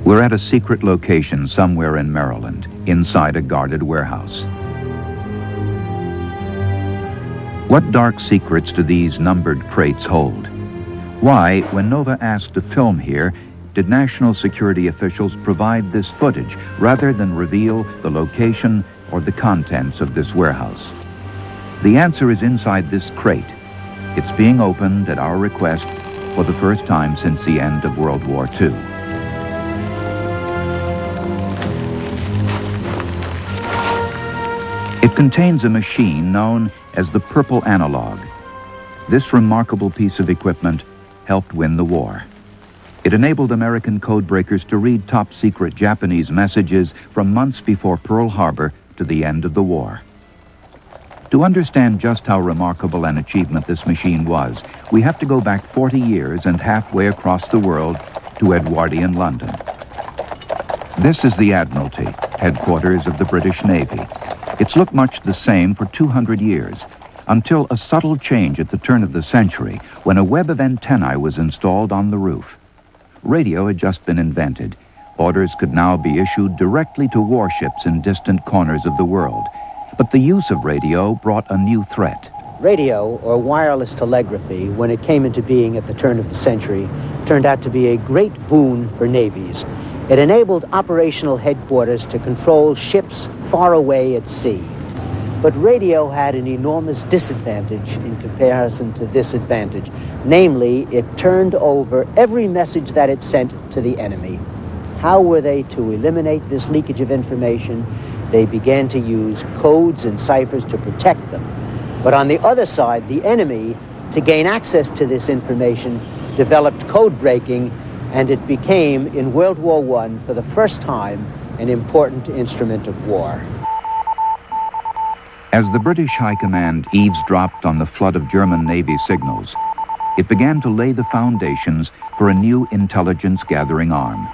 We're at a secret location somewhere in Maryland, inside a guarded warehouse. What dark secrets do these numbered crates hold? Why, when Nova asked to film here, did national security officials provide this footage rather than reveal the location or the contents of this warehouse? The answer is inside this crate. It's being opened at our request for the first time since the end of World War II. It contains a machine known as the Purple Analog. This remarkable piece of equipment helped win the war. It enabled American codebreakers to read top-secret Japanese messages from months before Pearl Harbor to the end of the war. To understand just how remarkable an achievement this machine was, we have to go back 40 years and halfway across the world to Edwardian London. This is the Admiralty, headquarters of the British Navy. It's looked much the same for 200 years, until a subtle change at the turn of the century when a web of antennae was installed on the roof. Radio had just been invented. Orders could now be issued directly to warships in distant corners of the world. But the use of radio brought a new threat. Radio, or wireless telegraphy, when it came into being at the turn of the century, turned out to be a great boon for navies. It enabled operational headquarters to control ships far away at sea. But radio had an enormous disadvantage in comparison to this advantage. Namely, it turned over every message that it sent to the enemy. How were they to eliminate this leakage of information? They began to use codes and ciphers to protect them. But on the other side, the enemy, to gain access to this information, developed code breaking, and it became, in World War I, for the first time, an important instrument of war. As the British High Command eavesdropped on the flood of German Navy signals, it began to lay the foundations for a new intelligence-gathering arm.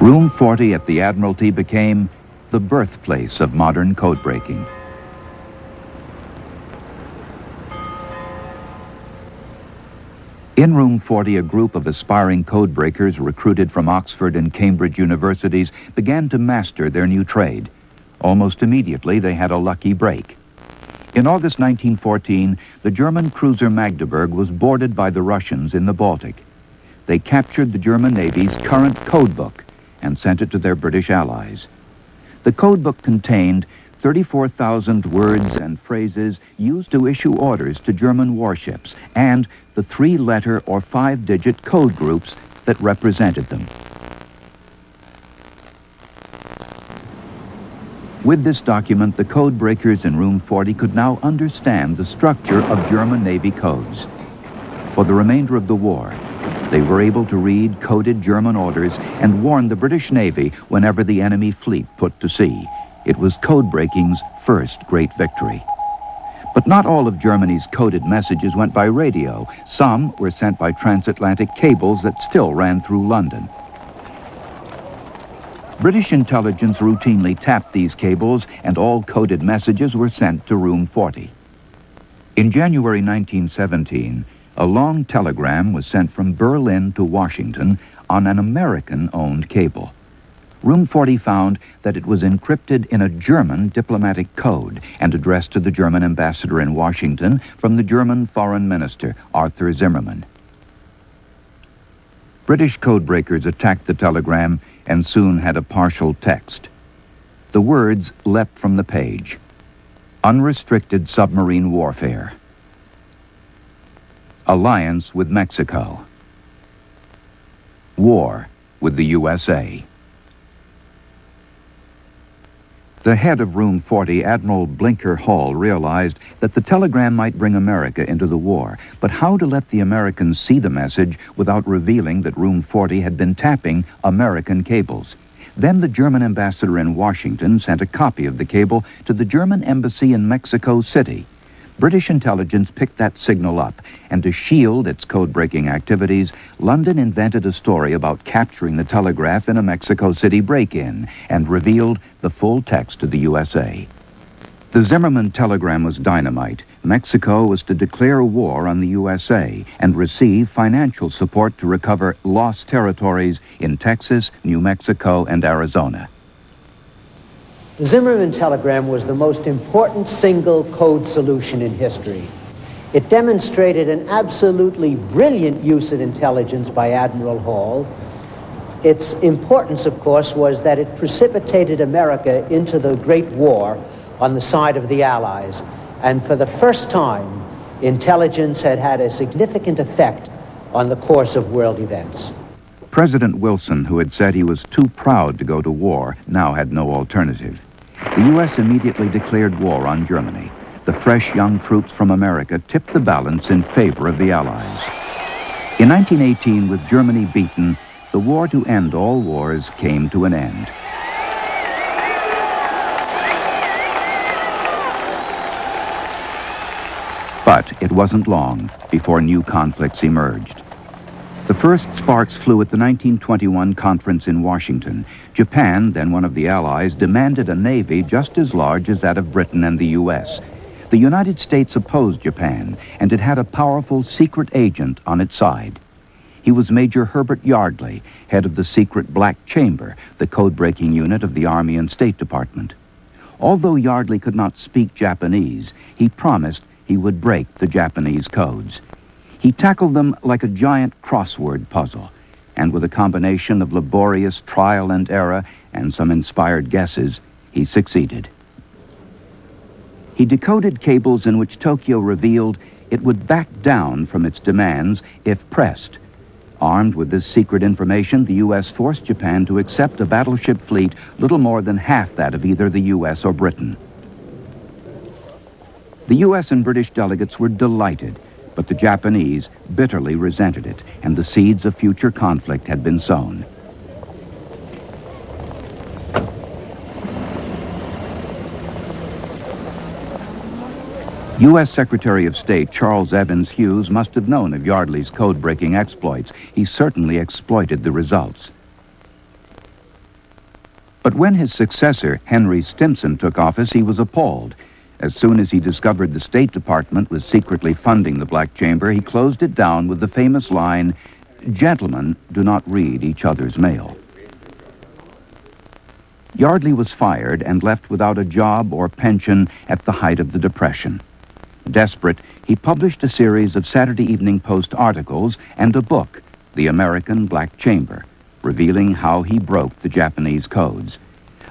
Room 40 at the Admiralty became the birthplace of modern code-breaking. In Room 40, a group of aspiring codebreakers recruited from Oxford and Cambridge universities began to master their new trade. Almost immediately, they had a lucky break. In August 1914, the German cruiser Magdeburg was boarded by the Russians in the Baltic. They captured the German Navy's current codebook and sent it to their British allies. The codebook contained 34,000 words and phrases used to issue orders to German warships and the 3-letter or 5-digit code groups that represented them. With this document, the code breakers in Room 40 could now understand the structure of German Navy codes. For the remainder of the war, they were able to read coded German orders and warn the British Navy whenever the enemy fleet put to sea. It was code-breaking's first great victory. But not all of Germany's coded messages went by radio. Some were sent by transatlantic cables that still ran through London. British intelligence routinely tapped these cables, and all coded messages were sent to Room 40. In January 1917, a long telegram was sent from Berlin to Washington on an American-owned cable. Room 40 found that it was encrypted in a German diplomatic code and addressed to the German ambassador in Washington from the German Foreign Minister, Arthur Zimmermann. British codebreakers attacked the telegram and soon had a partial text. The words leapt from the page. Unrestricted submarine warfare. Alliance with Mexico. War with the USA. The head of Room 40, Admiral Blinker Hall, realized that the telegram might bring America into the war, but how to let the Americans see the message without revealing that Room 40 had been tapping American cables? Then the German ambassador in Washington sent a copy of the cable to the German embassy in Mexico City. British intelligence picked that signal up, and to shield its code-breaking activities, London invented a story about capturing the telegraph in a Mexico City break-in and revealed the full text to the USA. The Zimmerman telegram was dynamite. Mexico was to declare war on the USA and receive financial support to recover lost territories in Texas, New Mexico, and Arizona. The Zimmerman telegram was the most important single code solution in history. It demonstrated an absolutely brilliant use of intelligence by Admiral Hall. Its importance, of course, was that it precipitated America into the Great War on the side of the Allies. And for the first time, intelligence had had a significant effect on the course of world events. President Wilson, who had said he was too proud to go to war, now had no alternative. The U.S. immediately declared war on Germany. The fresh young troops from America tipped the balance in favor of the Allies. In 1918, with Germany beaten, the war to end all wars came to an end. But it wasn't long before new conflicts emerged. The first sparks flew at the 1921 conference in Washington. Japan, then one of the Allies, demanded a navy just as large as that of Britain and the U.S. The United States opposed Japan, and it had a powerful secret agent on its side. He was Major Herbert Yardley, head of the secret Black Chamber, the code-breaking unit of the Army and State Department. Although Yardley could not speak Japanese, he promised he would break the Japanese codes. He tackled them like a giant crossword puzzle, and with a combination of laborious trial and error and some inspired guesses, he succeeded. He decoded cables in which Tokyo revealed it would back down from its demands if pressed. Armed with this secret information, the U.S. forced Japan to accept a battleship fleet little more than half that of either the U.S. or Britain. The U.S. and British delegates were delighted, but the Japanese bitterly resented it, and the seeds of future conflict had been sown. U.S. Secretary of State Charles Evans Hughes must have known of Yardley's code-breaking exploits. He certainly exploited the results. But when his successor, Henry Stimson, took office, he was appalled. As soon as he discovered the State Department was secretly funding the Black Chamber, he closed it down with the famous line, "Gentlemen do not read each other's mail." Yardley was fired and left without a job or pension at the height of the Depression. Desperate, he published a series of Saturday Evening Post articles and a book, The American Black Chamber, revealing how he broke the Japanese codes.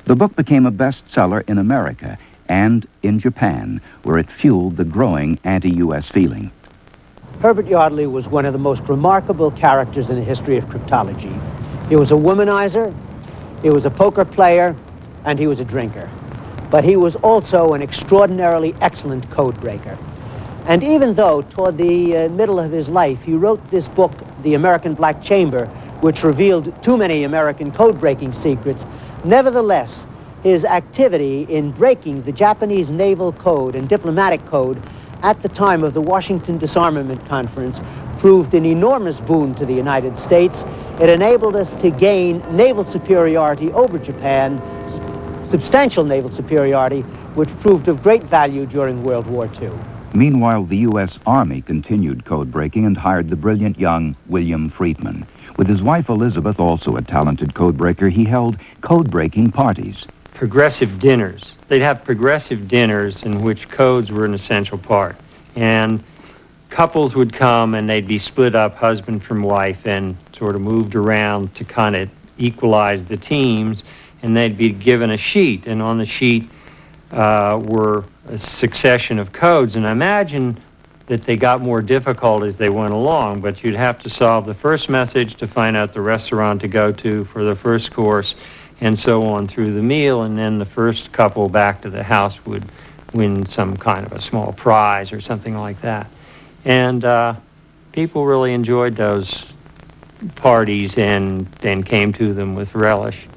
The book became a bestseller in America and in Japan, where it fueled the growing anti-U.S. feeling. Herbert Yardley was one of the most remarkable characters in the history of cryptology. He was a womanizer, he was a poker player, and he was a drinker. But he was also an extraordinarily excellent code breaker. And even though toward the middle of his life he wrote this book, The American Black Chamber, which revealed too many American code-breaking secrets, nevertheless, his activity in breaking the Japanese naval code and diplomatic code at the time of the Washington Disarmament Conference proved an enormous boon to the United States. It enabled us to gain naval superiority over Japan, substantial naval superiority, which proved of great value during World War II. Meanwhile, the U.S. Army continued code-breaking and hired the brilliant young William Friedman. With his wife Elizabeth, also a talented code-breaker, he held code-breaking parties. Progressive dinners. They'd have progressive dinners in which codes were an essential part. And couples would come and they'd be split up, husband from wife, and sort of moved around to kind of equalize the teams. And they'd be given a sheet, and on the sheet were a succession of codes. And I imagine that they got more difficult as they went along, but you'd have to solve the first message to find out the restaurant to go to for the first course, and so on through the meal, and then the first couple back to the house would win some kind of a small prize or something like that. And people really enjoyed those parties and came to them with relish.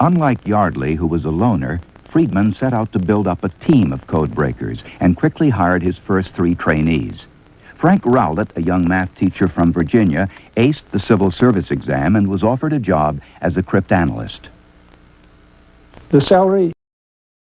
Unlike Yardley, who was a loner, Friedman set out to build up a team of code breakers and quickly hired his first 3 trainees. Frank Rowlett, a young math teacher from Virginia, aced the civil service exam and was offered a job as a cryptanalyst. The salary